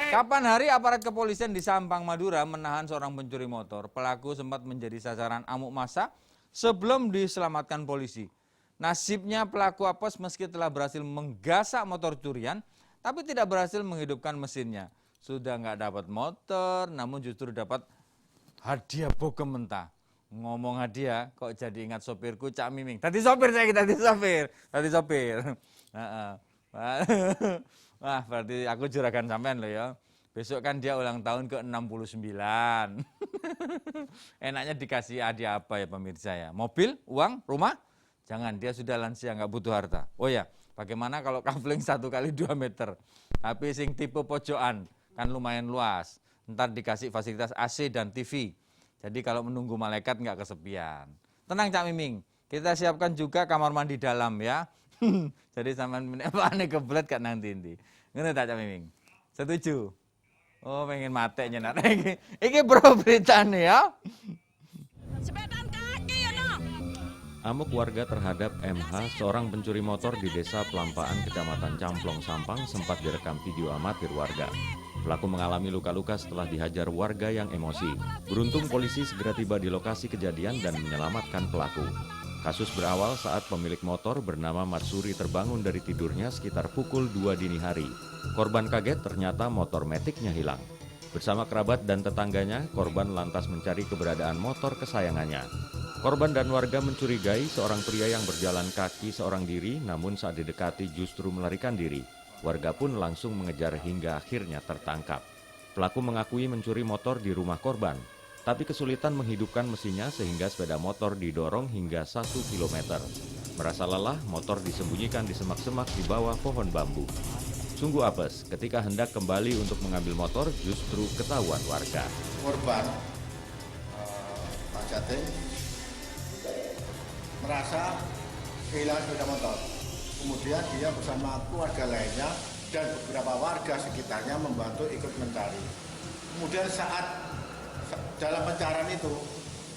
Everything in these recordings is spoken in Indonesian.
Kapan hari aparat kepolisian di Sampang, Madura menahan seorang pencuri motor. Pelaku sempat menjadi sasaran amuk massa sebelum diselamatkan polisi. Nasibnya pelaku apes meski telah berhasil menggasak motor curian, tapi tidak berhasil menghidupkan mesinnya. Sudah nggak dapat motor, namun justru dapat hadiah bogem mentah. Ngomong hadiah, kok jadi ingat sopirku Cak Miming. Tadi sopir saya, tadi sopir. Wah, berarti aku juragan sampean loh ya. Besok kan dia ulang tahun ke-69. Enaknya dikasih hadiah apa ya pemirsa ya? Mobil, uang, rumah? Jangan, dia sudah lansia nggak butuh harta. Oh ya, bagaimana kalau kafling 1 kali 2 meter? Tapi sing tipe pojokan, kan lumayan luas. Ntar dikasih fasilitas AC dan TV. Jadi kalau menunggu malaikat nggak kesepian. Tenang Cak Miming, kita siapkan juga kamar mandi dalam ya. Jadi sampean aneh kebelet kan nanti. Ngono tak Cak Miming? Setuju? Oh, pengen mate nyenak. Iki bro beritane ya. Sepedaan kaki ya no. Amuk warga terhadap MH, seorang pencuri motor di Desa Pelampaan, Kecamatan Camplong, Sampang, sempat direkam video amatir warga. Pelaku mengalami luka-luka setelah dihajar warga yang emosi. Beruntung polisi segera tiba di lokasi kejadian dan menyelamatkan pelaku. Kasus berawal saat pemilik motor bernama Matsuri terbangun dari tidurnya sekitar pukul 2 dini hari. Korban kaget ternyata motor metiknya hilang. Bersama kerabat dan tetangganya, korban lantas mencari keberadaan motor kesayangannya. Korban dan warga mencurigai seorang pria yang berjalan kaki seorang diri, namun saat didekati justru melarikan diri. Warga pun langsung mengejar hingga akhirnya tertangkap. Pelaku mengakui mencuri motor di rumah korban, tapi kesulitan menghidupkan mesinnya sehingga sepeda motor didorong hingga 1 km. Merasa lelah, motor disembunyikan di semak-semak di bawah pohon bambu. Sungguh apes, ketika hendak kembali untuk mengambil motor justru ketahuan warga. Korban Pak Jatim merasa kehilangan sepeda motor. Kemudian dia bersama keluarga lainnya dan beberapa warga sekitarnya membantu ikut mencari. Kemudian saat dalam pencarian itu,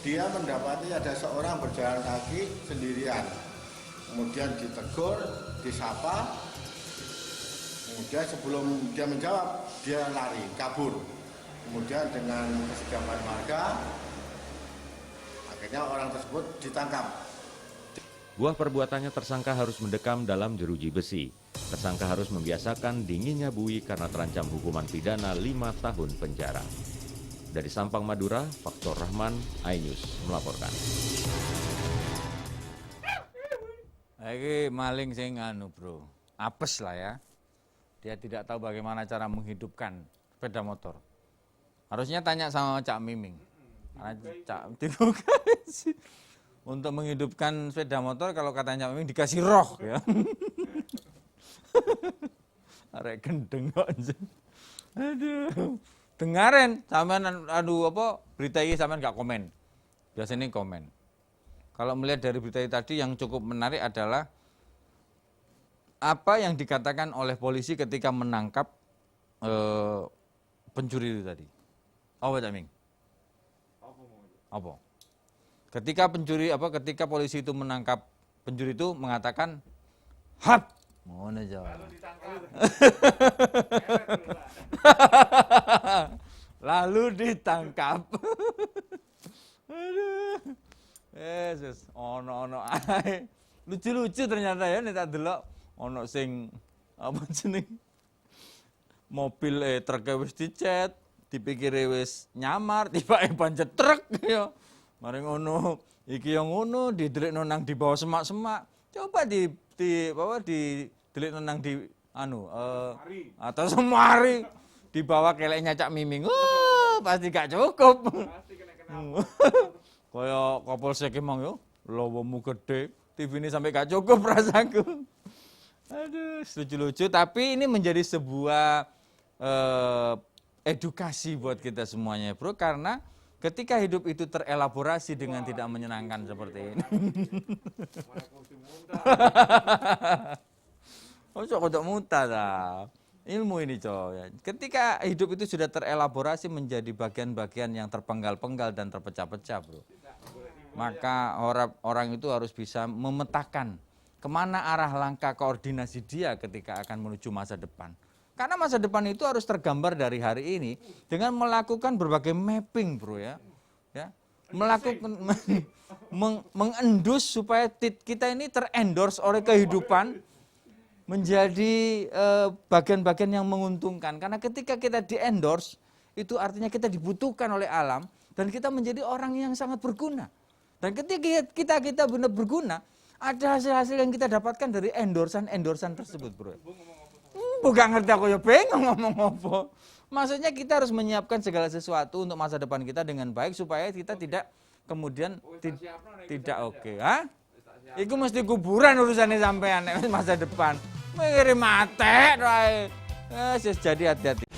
dia mendapati ada seorang berjalan kaki sendirian. Kemudian ditegur, disapa. Kemudian sebelum dia menjawab, dia lari, kabur. Kemudian dengan kesegapan warga, akhirnya orang tersebut ditangkap. Buah perbuatannya tersangka harus mendekam dalam jeruji besi. Tersangka harus membiasakan dinginnya bui karena terancam hukuman pidana 5 tahun penjara. Dari Sampang, Madura, Faktor Rahman, iNews melaporkan. Iki maling sing bro, apes lah ya. Dia tidak tahu bagaimana cara menghidupkan sepeda motor. Harusnya tanya sama Cak Miming. Cak dibuka sih. Untuk menghidupkan sepeda motor kalau katanya Cak Miming dikasih roh ya. Arek gendeng kok. Aduh. Dengarin sampean berita ini sampean enggak komen. Biasanya komen. Kalau melihat dari berita tadi yang cukup menarik adalah apa yang dikatakan oleh polisi ketika menangkap pencuri itu tadi. Apa Cak Ming? Apa? Ketika polisi itu menangkap pencuri itu mengatakan hap. Ngono jawab. Lalu ditangkap. Aduh. Yesus, ono ae. Lucu-lucu ternyata ya nek tak delok ono sing apa jeneng mobil truk wis dicet, dipikire wis nyamar, tibake pancet truk ya. Mari ngono, iki yang ngono didelikno nang di bawah semak-semak. Coba didelikno nang di atau semari di bawah keleknya Cak Miming. Pasti gak cukup. Pasti kena. Kaya Kapolsek emang yo, lowomu gede, TV ini sampai gak cukup rasaku. Aduh, lucu-lucu tapi ini menjadi sebuah edukasi buat kita semuanya, Bro, karena ketika hidup itu terelaborasi dengan tidak menyenangkan seperti ini. Oh, kok muntah dah. Ilmu ini coy. Ketika hidup itu sudah terelaborasi menjadi bagian-bagian yang terpenggal-penggal dan terpecah-pecah, Bro. Maka orang itu harus bisa memetakan kemana arah langkah koordinasi dia ketika akan menuju masa depan. Karena masa depan itu harus tergambar dari hari ini dengan melakukan berbagai mapping, bro ya. Melakukan mengendus supaya kita ini terendorse oleh kehidupan menjadi bagian-bagian yang menguntungkan. Karena ketika kita di-endorse, itu artinya kita dibutuhkan oleh alam dan kita menjadi orang yang sangat berguna. Dan ketika kita benar berguna, ada hasil-hasil yang kita dapatkan dari endorsan tersebut, bro. Bukan ngerti aku ya bingung ngomong apa. Maksudnya kita harus menyiapkan segala sesuatu untuk masa depan kita dengan baik supaya kita tidak kemudian tidak oke. Hah? Iku mesti kuburan urusannya sampean masa depan. Mengirim mate, jadi hati-hati.